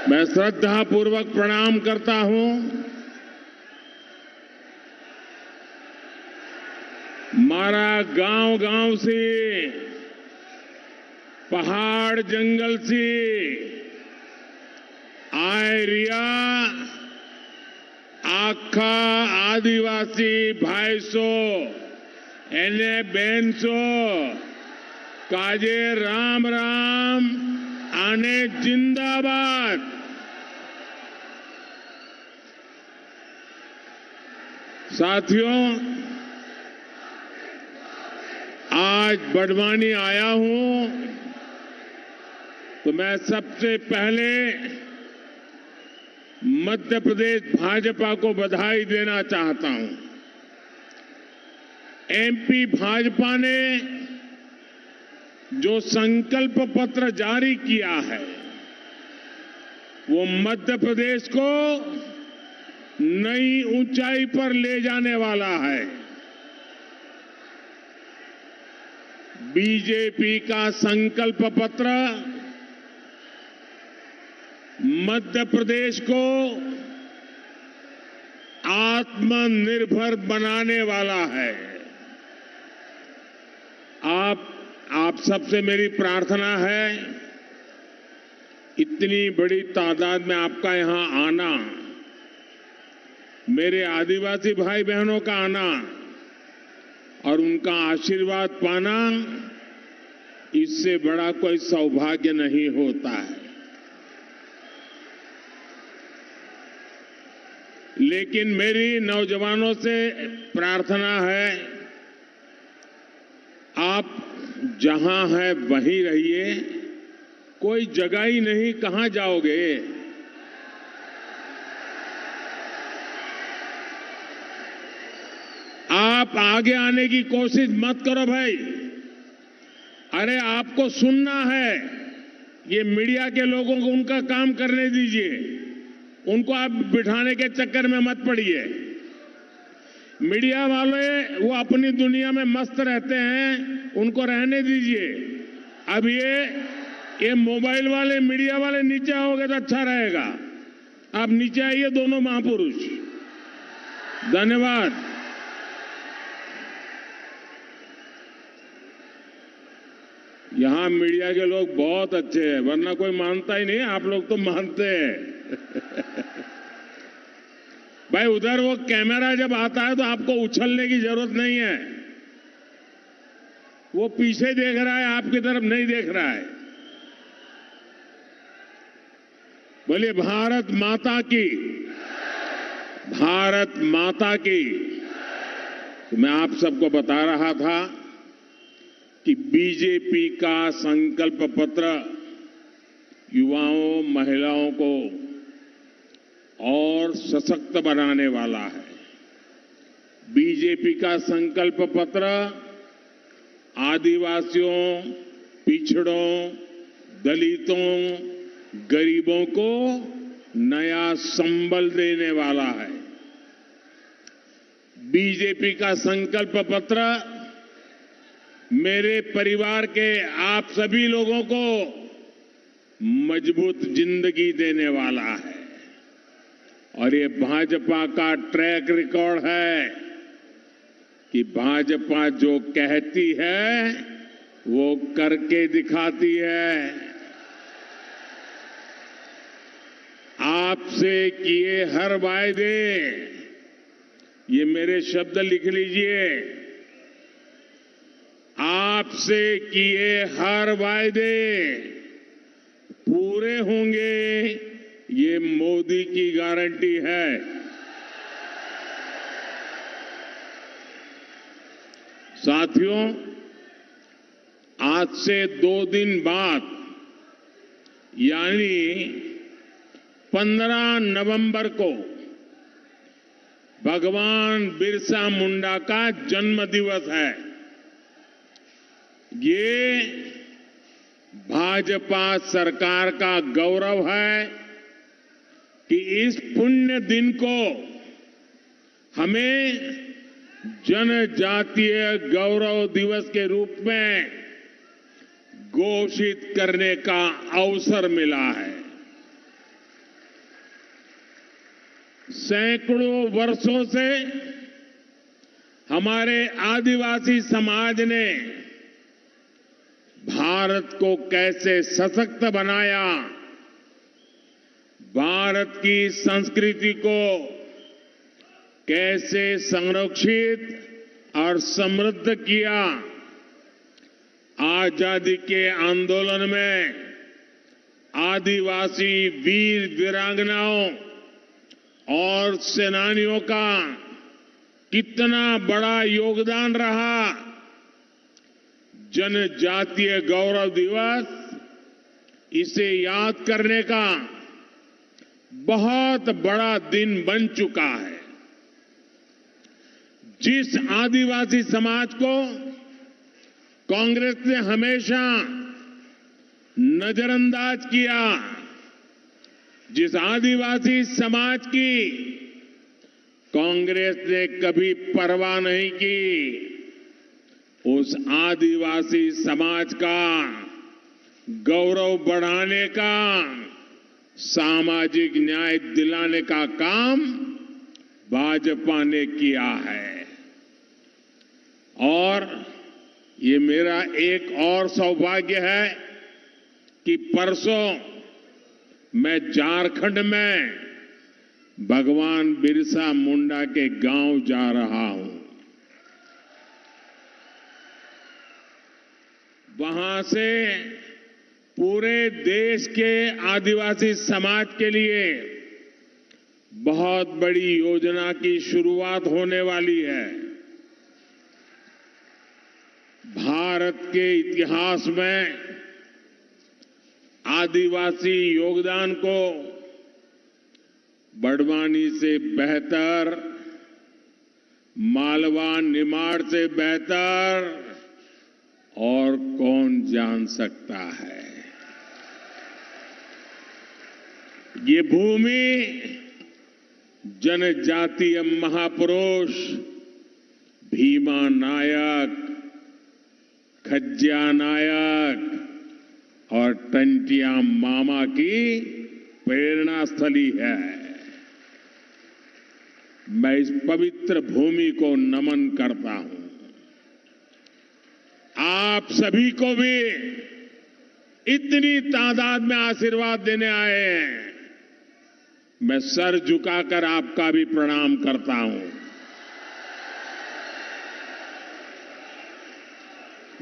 मैं श्रद्धापूर्वक प्रणाम करता हूं मारा गांव-गांव से, पहाड़ जंगल से आयरिया आखा आदिवासी भाईसो एने बहनसो काजे राम राम आने जिंदाबाद। साथियों, आज बड़वानी आया हूं तो मैं सबसे पहले मध्य प्रदेश भाजपा को बधाई देना चाहता हूं। एमपी भाजपा ने जो संकल्प पत्र जारी किया है वो मध्य प्रदेश को नई ऊंचाई पर ले जाने वाला है। बीजेपी का संकल्प पत्र मध्य प्रदेश को आत्मनिर्भर बनाने वाला है। आप सबसे मेरी प्रार्थना है, इतनी बड़ी तादाद में आपका यहां आना, मेरे आदिवासी भाई बहनों का आना और उनका आशीर्वाद पाना, इससे बड़ा कोई सौभाग्य नहीं होता है। लेकिन मेरी नौजवानों से प्रार्थना है, आप जहां हैं वहीं रहिए, कोई जगह ही नहीं, कहां जाओगे? आप आगे आने की कोशिश मत करो भाई। अरे आपको सुनना है, ये मीडिया के लोगों को उनका काम करने दीजिए, उनको आप बिठाने के चक्कर में मत पड़िए। मीडिया वाले वो अपनी दुनिया में मस्त रहते हैं, उनको रहने दीजिए। अब ये मोबाइल वाले, मीडिया वाले नीचे आओगे तो अच्छा रहेगा। आप नीचे आइए दोनों महापुरुष। धन्यवाद। यहां मीडिया के लोग बहुत अच्छे हैं, वरना कोई मानता ही नहीं, आप लोग तो मानते हैं। भाई उधर वो कैमरा जब आता है तो आपको उछलने की जरूरत नहीं है, वो पीछे देख रहा है, आपकी तरफ नहीं देख रहा है। बोलिए भारत माता की, भारत माता की। तो मैं आप सबको बता रहा था कि बीजेपी का संकल्प पत्र युवाओं, महिलाओं को और सशक्त बनाने वाला है। बीजेपी का संकल्प पत्र आदिवासियों, पिछड़ों, दलितों, गरीबों को नया संबल देने वाला है। बीजेपी का संकल्प पत्र मेरे परिवार के आप सभी लोगों को मजबूत जिंदगी देने वाला है। और ये भाजपा का ट्रैक रिकॉर्ड है कि भाजपा जो कहती है वो करके दिखाती है। आपसे किए हर वायदे, ये मेरे शब्द लिख लीजिए, आपसे किए हर वायदे पूरे होंगे, ये मोदी की गारंटी है। साथियों, आज से 2 दिन बाद यानी 15 नवंबर को भगवान बिरसा मुंडा का जन्म दिवस है। ये भाजपा सरकार का गौरव है कि इस पुण्य दिन को हमें जनजातीय गौरव दिवस के रूप में घोषित करने का अवसर मिला है। सैकड़ों वर्षों से हमारे आदिवासी समाज ने भारत को कैसे सशक्त बनाया, भारत की संस्कृति को कैसे संरक्षित और समृद्ध किया। आजादी के आंदोलन में आदिवासी वीर वीरांगनाओं और सेनानियों का कितना बड़ा योगदान रहा। जनजातीय गौरव दिवस इसे याद करने का बहुत बड़ा दिन बन चुका है। जिस आदिवासी समाज को कांग्रेस ने हमेशा नजरअंदाज किया, जिस आदिवासी समाज की कांग्रेस ने कभी परवाह नहीं की, उस आदिवासी समाज का गौरव बढ़ाने का, सामाजिक न्याय दिलाने का काम भाजपा ने किया है। और ये मेरा एक और सौभाग्य है कि परसों मैं झारखंड में भगवान बिरसा मुंडा के गांव जा रहा हूं। वहां से पूरे देश के आदिवासी समाज के लिए बहुत बड़ी योजना की शुरुआत होने वाली है। भारत के इतिहास में आदिवासी योगदान को बड़वानी से बेहतर, मालवा निमाड़ से बेहतर और कौन जान सकता है। ये भूमि जनजातीय महापुरुष भीमा नायक, खज्जिया नायक और टंटिया मामा की प्रेरणा स्थली है। मैं इस पवित्र भूमि को नमन करता हूं। आप सभी को भी इतनी तादाद में आशीर्वाद देने आए हैं, मैं सर झुकाकर आपका भी प्रणाम करता हूं।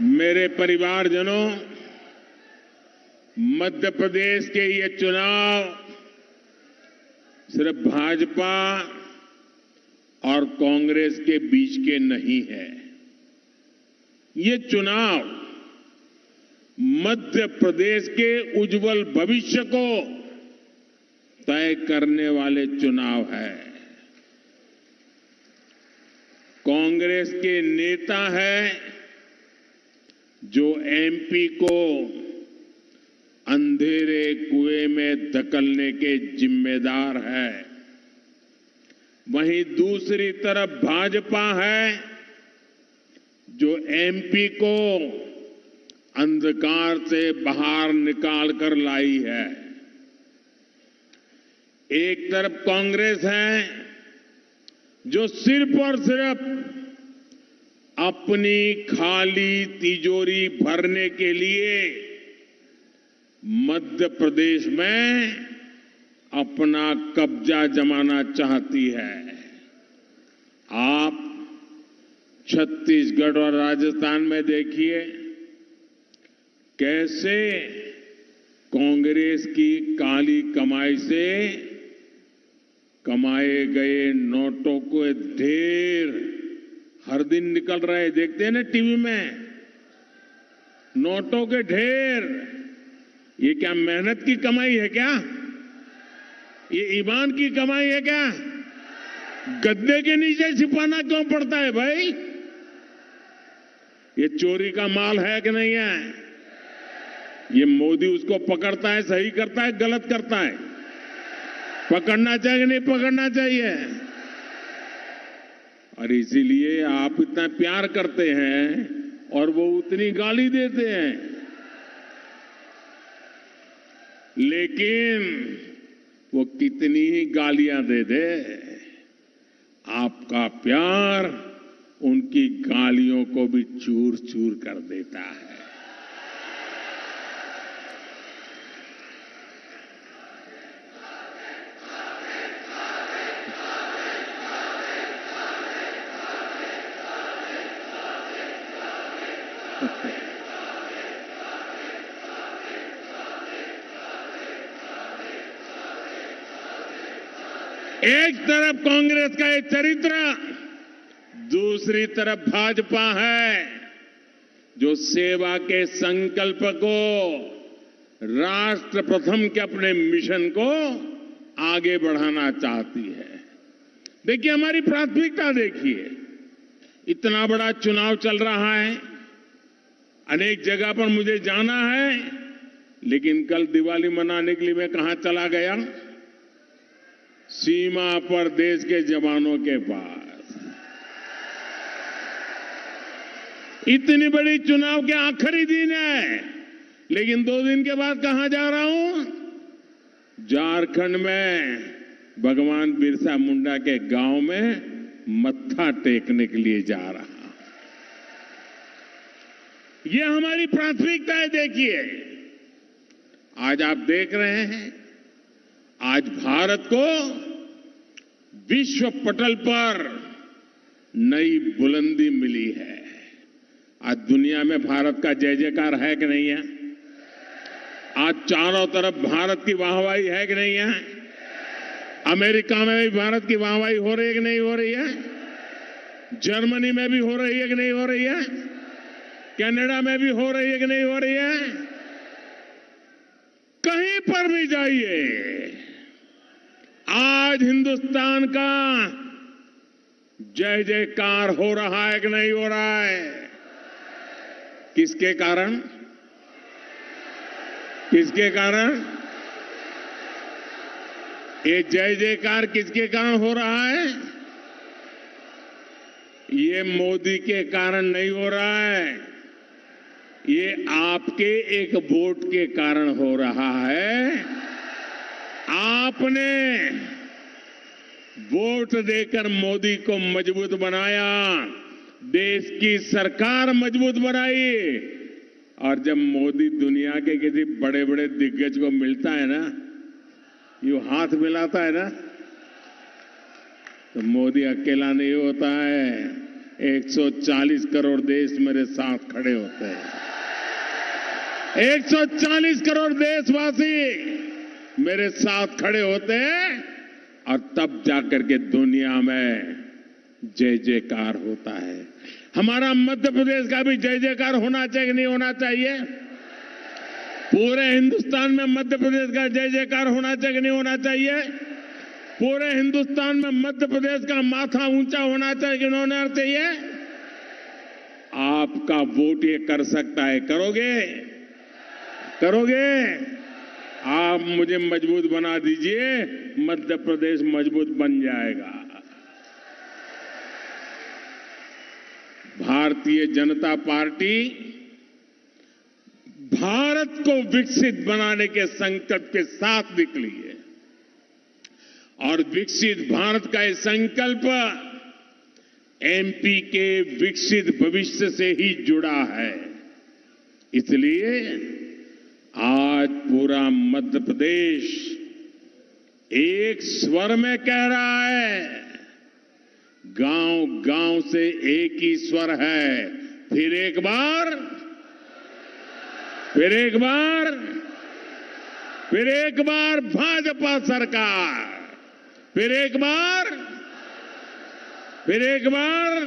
मेरे परिवारजनों, मध्य प्रदेश के ये चुनाव सिर्फ भाजपा और कांग्रेस के बीच के नहीं है। ये चुनाव मध्य प्रदेश के उज्जवल भविष्य को तय करने वाले चुनाव है। कांग्रेस के नेता हैं जो एमपी को अंधेरे कुएं में धकेलने के जिम्मेदार है। वहीं दूसरी तरफ भाजपा है जो एमपी को अंधकार से बाहर निकाल कर लाई है। एक तरफ कांग्रेस है जो सिर्फ और सिर्फ अपनी खाली तिजोरी भरने के लिए मध्य प्रदेश में अपना कब्जा जमाना चाहती है। आप छत्तीसगढ़ और राजस्थान में देखिए कैसे कांग्रेस की काली कमाई से कमाए गए नोटों को ढेर हर दिन निकल रहे, देखते हैं ना टीवी में, नोटों के ढेर। ये क्या मेहनत की कमाई है क्या? ये ईमान की कमाई है क्या? गद्दे के नीचे छिपाना क्यों पड़ता है भाई? ये चोरी का माल है कि नहीं है? ये मोदी उसको पकड़ता है, सही करता है, गलत करता है? पकड़ना चाहिए नहीं पकड़ना चाहिए? और इसीलिए आप इतना प्यार करते हैं और वो उतनी गाली देते हैं। लेकिन वो कितनी ही गालियां दे दे, आपका प्यार उनकी गालियों को भी चूर चूर कर देता है। एक तरफ कांग्रेस का ये चरित्र, दूसरी तरफ भाजपा है जो सेवा के संकल्प को, राष्ट्र प्रथम के अपने मिशन को आगे बढ़ाना चाहती है। देखिए, हमारी प्राथमिकता देखिए, इतना बड़ा चुनाव चल रहा है, अनेक जगह पर मुझे जाना है, लेकिन कल दिवाली मनाने के लिए मैं कहां चला गया? सीमा पर देश के जवानों के पास। इतनी बड़ी चुनाव के आखिरी दिन है, लेकिन 2 दिन के बाद कहां जा रहा हूं? झारखंड में भगवान बिरसा मुंडा के गांव में मत्था टेकने के लिए जा रहा। ये हमारी प्राथमिकता है। देखिए, आज आप देख रहे हैं, आज भारत को विश्व पटल पर नई बुलंदी मिली है। आज दुनिया में भारत का जय जयकार है कि नहीं है? आज चारों तरफ भारत की वाहवाही है कि नहीं है? अमेरिका में भी भारत की वाहवाही हो रही है कि नहीं हो रही है? जर्मनी में भी हो रही है कि नहीं हो रही है? कनाडा में भी हो रही है कि नहीं हो रही है? कहीं पर भी जाइए, आज हिंदुस्तान का जय जयकार हो रहा है कि नहीं हो रहा है? किसके कारण? किसके कारण? ये जय जयकार किसके कारण हो रहा है? ये मोदी के कारण नहीं हो रहा है, ये आपके एक वोट के कारण हो रहा है। आपने वोट देकर मोदी को मजबूत बनाया, देश की सरकार मजबूत बनाई, और जब मोदी दुनिया के किसी बड़े बड़े दिग्गज को मिलता है ना, यूं हाथ मिलाता है ना, तो मोदी अकेला नहीं होता है, 140 करोड़ देश मेरे साथ खड़े होते हैं। 140 करोड़ देशवासी मेरे साथ खड़े होते हैं, और तब जाकर के दुनिया में जय जयकार होता है। हमारा मध्य प्रदेश का भी जय जयकार होना चाहिए कि नहीं होना चाहिए? पूरे हिंदुस्तान में मध्य प्रदेश का जय जयकार होना चाहिए कि नहीं होना चाहिए? पूरे हिंदुस्तान में मध्य प्रदेश का माथा ऊंचा होना चाहिए कि नहीं होना चाहिए? आपका वोट ये कर सकता है। करोगे? करोगे? आप मुझे मजबूत बना दीजिए, मध्य प्रदेश मजबूत बन जाएगा। भारतीय जनता पार्टी भारत को विकसित बनाने के संकल्प के साथ निकली है, और विकसित भारत का ये संकल्प एमपी के विकसित भविष्य से ही जुड़ा है। इसलिए आज पूरा मध्य प्रदेश एक स्वर में कह रहा है, गांव गांव से एक ही स्वर है। फिर एक बार, फिर एक बार, फिर एक बार भाजपा सरकार, फिर एक बार, फिर एक बार।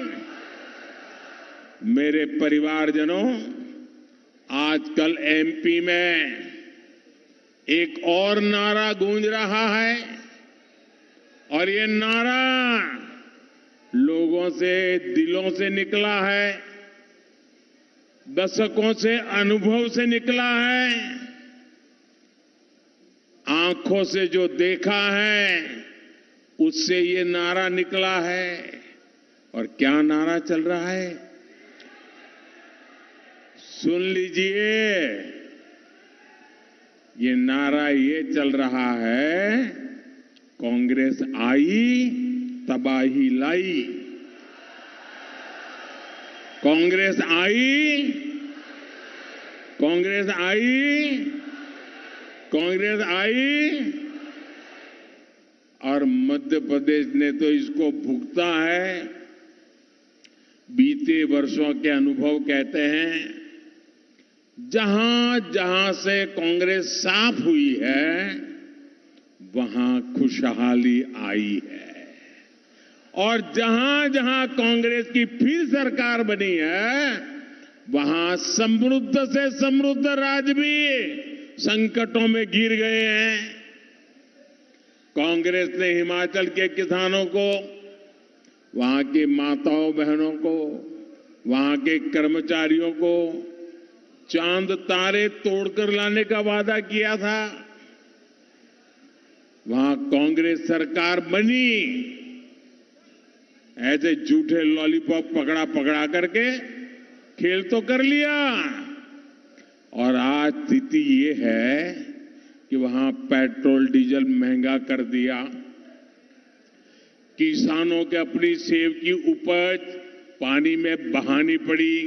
मेरे परिवारजनों, आजकल एमपी में एक और नारा गूंज रहा है, और ये नारा लोगों से, दिलों से निकला है, दशकों से अनुभव से निकला है, आंखों से जो देखा है उससे ये नारा निकला है। और क्या नारा चल रहा है? सुन लीजिए, ये नारा ये चल रहा है, कांग्रेस आई तबाही लाई। कांग्रेस आई, कांग्रेस आई, कांग्रेस आई और मध्य प्रदेश ने तो इसको भुगता है। बीते वर्षों के अनुभव कहते हैं, जहां जहां से कांग्रेस साफ हुई है, वहां खुशहाली आई है और जहां जहां कांग्रेस की फिर सरकार बनी है, वहां समृद्ध से समृद्ध राज्य भी संकटों में घिर गए हैं। कांग्रेस ने हिमाचल के किसानों को, वहां की माताओं बहनों को, वहां के कर्मचारियों को चांद तारे तोड़कर लाने का वादा किया था। वहां कांग्रेस सरकार बनी, ऐसे झूठे लॉलीपॉप पकड़ा पकड़ा करके खेल तो कर लिया और आज स्थिति ये है कि वहां पेट्रोल डीजल महंगा कर दिया। किसानों के अपनी सेब की उपज पानी में बहानी पड़ी।